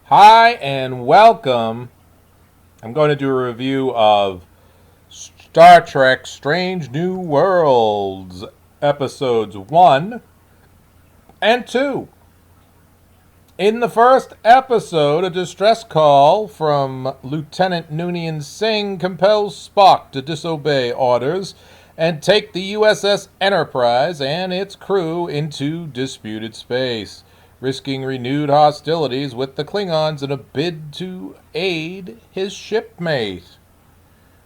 Hi and welcome. I'm going to do a review of Star Trek Strange New Worlds, episodes 1 and 2. In the first episode, a distress call from Lieutenant Noonien Singh compels Spock to disobey orders and take the USS Enterprise and its crew into disputed space, risking renewed hostilities with the Klingons in a bid to aid his shipmate.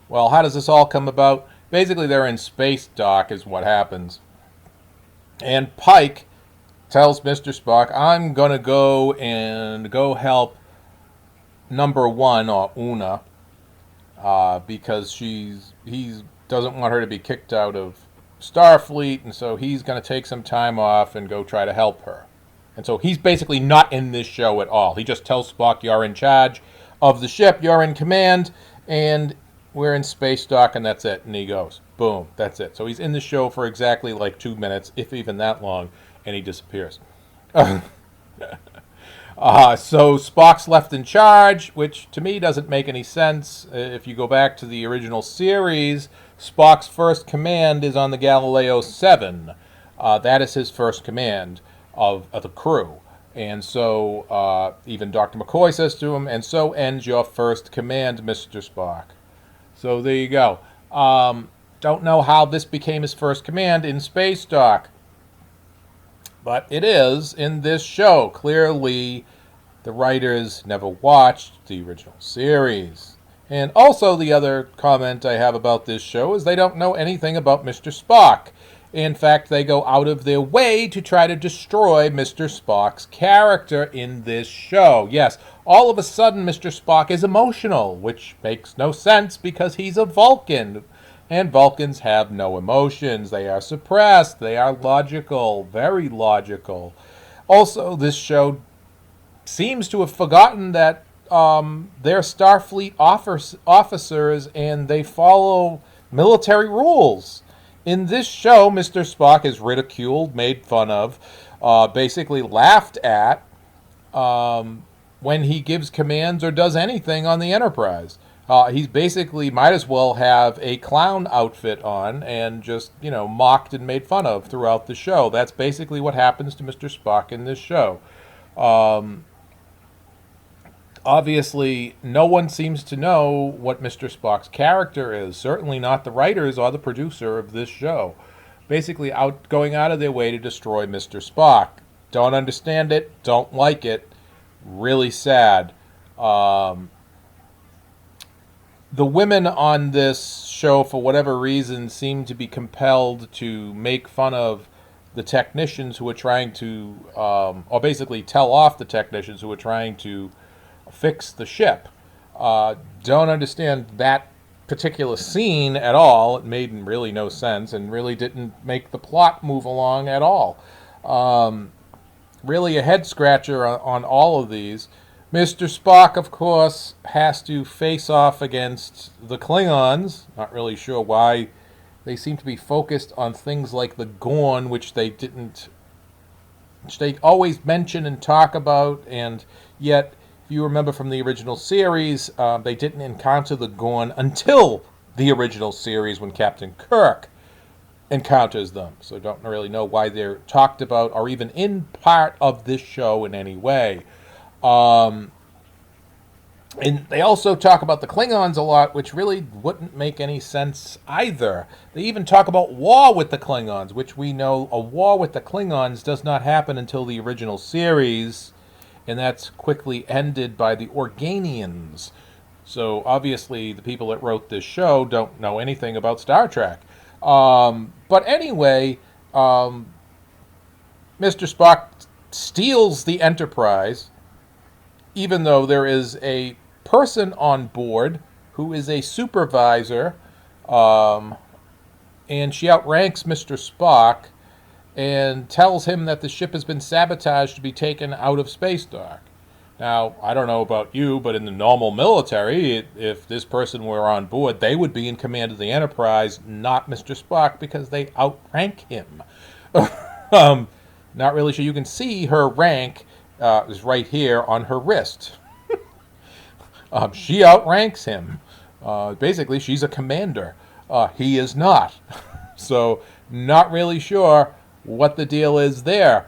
Well, how does this all come about? Basically, they're in space dock, is what happens. And Pike tells Mr. Spock, I'm going to go help number one, or Una, because he doesn't want her to be kicked out of Starfleet, and so he's going to take some time off and go try to help her. And so he's basically not in this show at all. He just tells Spock, you're in charge of the ship, you're in command, and we're in space dock, and that's it. And he goes, boom, that's it. So he's in the show for exactly like 2 minutes, if even that long, and he disappears. So Spock's left in charge, which to me doesn't make any sense. If you go back to the original series, Spock's first command is on the Galileo 7. That is his first command of the crew. And so even Dr. McCoy says to him, and so ends your first command, Mr. Spock. So there you go. Don't know how this became his first command in space dock. But it is in this show. Clearly, the writers never watched the original series. And also, the other comment I have about this show is they don't know anything about Mr. Spock. In fact, they go out of their way to try to destroy Mr. Spock's character in this show. Yes, all of a sudden, Mr. Spock is emotional, which makes no sense because he's a Vulcan. And Vulcans have no emotions. They are suppressed. They are logical, very logical. Also, this show seems to have forgotten that they're Starfleet officers and they follow military rules. In this show, Mr. Spock is ridiculed, made fun of, basically laughed at when he gives commands or does anything on the Enterprise. He's basically might as well have a clown outfit on and just, mocked and made fun of throughout the show. That's basically what happens to Mr. Spock in this show. Obviously, no one seems to know what Mr. Spock's character is. Certainly not the writers or the producer of this show. Basically, going out of their way to destroy Mr. Spock. Don't understand it. Don't like it. Really sad. The women on this show, for whatever reason, seem to be compelled to make fun of the technicians who are trying to, or basically tell off the technicians who are trying to fix the ship. Don't understand that particular scene at all. It made really no sense and really didn't make the plot move along at all. Really a head scratcher on all of these. Mr. Spock, of course, has to face off against the Klingons. Not really sure why they seem to be focused on things like the Gorn, which they always mention and talk about, and yet, if you remember from the original series, they didn't encounter the Gorn until the original series when Captain Kirk encounters them. So don't really know why they're talked about or even in part of this show in any way. And they also talk about the Klingons a lot, which really wouldn't make any sense either. They even talk about war with the Klingons, which we know a war with the Klingons does not happen until the original series, and that's quickly ended by the Organians. So obviously the people that wrote this show don't know anything about Star Trek. But anyway, Mr. Spock steals the Enterprise, even though there is a person on board who is a supervisor, and she outranks Mr. Spock and tells him that the ship has been sabotaged to be taken out of space dock. Now, I don't know about you, but in the normal military, if this person were on board, they would be in command of the Enterprise, not Mr. Spock, because they outrank him. Not really sure. You can see her rank is right here on her wrist. She outranks him. Basically, she's a commander. He is not. So, not really sure what the deal is there.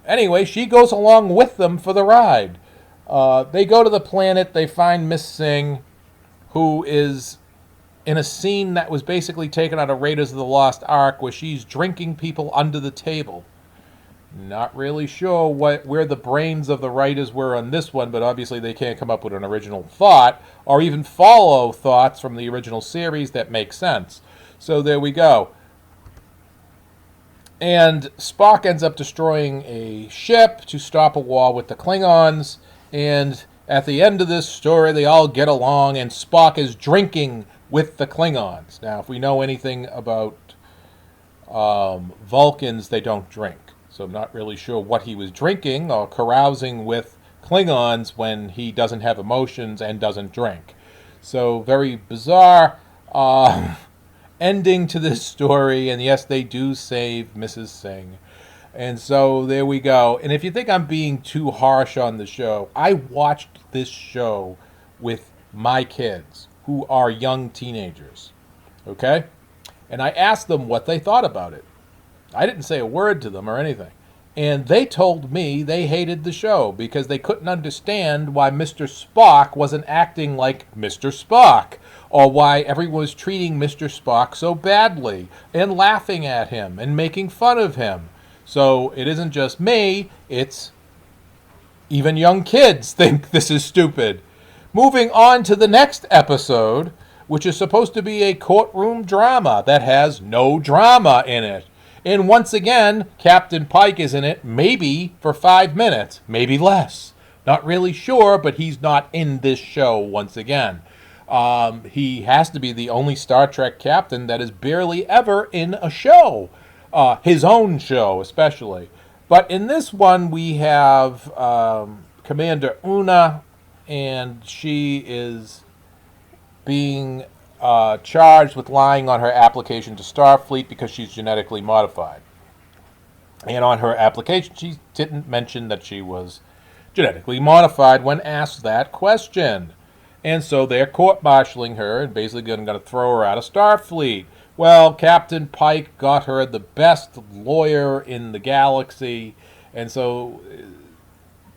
Anyway, she goes along with them for the ride. They go to the planet. They find Miss Singh, who is in a scene that was basically taken out of Raiders of the Lost Ark, where she's drinking people under the table. Not really sure where the brains of the writers were on this one, but obviously they can't come up with an original thought or even follow thoughts from the original series that make sense. So there we go. And Spock ends up destroying a ship to stop a war with the Klingons. And at the end of this story, they all get along, and Spock is drinking with the Klingons. Now, if we know anything about Vulcans, they don't drink. So I'm not really sure what he was drinking or carousing with Klingons when he doesn't have emotions and doesn't drink. So very bizarre ending to this story. And yes, they do save Mrs. Singh. And so there we go. And if you think I'm being too harsh on the show, I watched this show with my kids, who are young teenagers. Okay? And I asked them what they thought about it. I didn't say a word to them or anything. And they told me they hated the show because they couldn't understand why Mr. Spock wasn't acting like Mr. Spock, or why everyone was treating Mr. Spock so badly and laughing at him and making fun of him. So it isn't just me, it's even young kids think this is stupid. Moving on to the next episode, which is supposed to be a courtroom drama that has no drama in it. And once again, Captain Pike is in it, maybe for 5 minutes, maybe less. Not really sure, but he's not in this show once again. He has to be the only Star Trek captain that is barely ever in a show. His own show, especially. But in this one, we have Commander Una, and she is being charged with lying on her application to Starfleet because she's genetically modified. And on her application, she didn't mention that she was genetically modified when asked that question. And so they're court-martialing her and basically going to throw her out of Starfleet. Well, Captain Pike got her the best lawyer in the galaxy. And so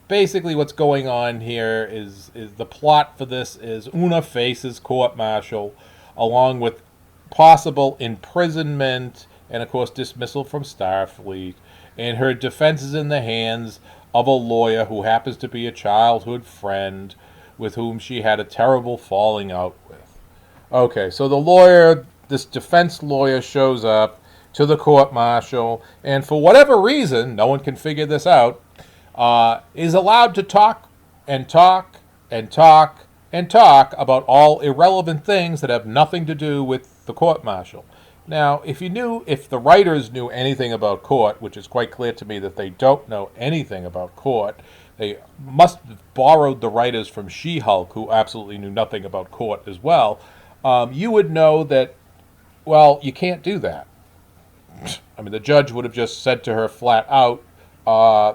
basically what's going on here is the plot for this is Una faces court-martial along with possible imprisonment and, of course, dismissal from Starfleet. And her defense is in the hands of a lawyer who happens to be a childhood friend with whom she had a terrible falling out with. Okay, so the lawyer, this defense lawyer, shows up to the court-martial, and for whatever reason, no one can figure this out, is allowed to talk and talk and talk and talk about all irrelevant things that have nothing to do with the court-martial. Now, if the writers knew anything about court, which is quite clear to me that they don't know anything about court, they must have borrowed the writers from She-Hulk, who absolutely knew nothing about court as well, you would know that, well, you can't do that. I mean, the judge would have just said to her flat out,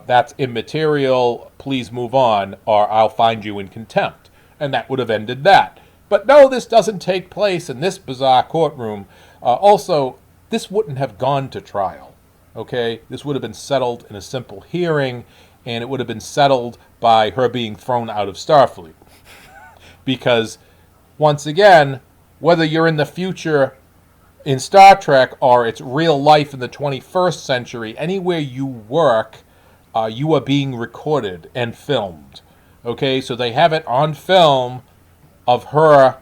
that's immaterial, please move on, or I'll find you in contempt. And that would have ended that. But no, this doesn't take place in this bizarre courtroom. Also, this wouldn't have gone to trial, okay? This would have been settled in a simple hearing, and it would have been settled by her being thrown out of Starfleet. Because, once again, whether you're in the future in Star Trek or it's real life in the 21st century, anywhere you work, you are being recorded and filmed. Okay, so they have it on film of her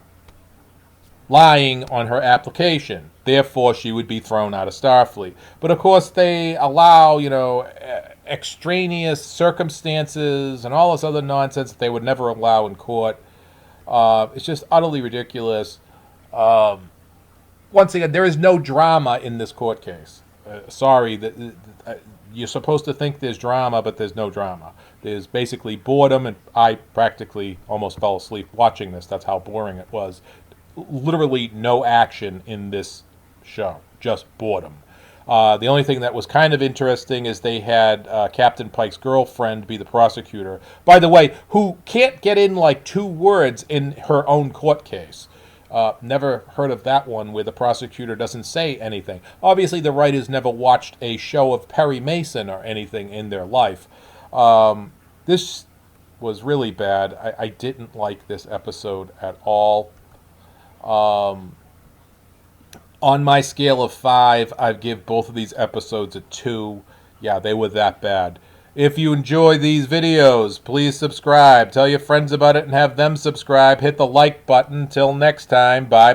lying on her application. Therefore, she would be thrown out of Starfleet. But of course, they allow, extraneous circumstances and all this other nonsense that they would never allow in court. It's just utterly ridiculous. Once again, there is no drama in this court case. Sorry, you're supposed to think there's drama, but there's no drama. There's basically boredom, and I practically almost fell asleep watching this. That's how boring it was. Literally no action in this show, just boredom. The only thing that was kind of interesting is they had Captain Pike's girlfriend be the prosecutor. By the way, who can't get in like 2 words in her own court case. Never heard of that one where the prosecutor doesn't say anything. Obviously, the writers never watched a show of Perry Mason or anything in their life. This was really bad. I didn't like this episode at all. On my scale of 5, I'd give both of these episodes a 2. Yeah, they were that bad. If you enjoy these videos, please subscribe. Tell your friends about it and have them subscribe. Hit the like button. Till next time, bye.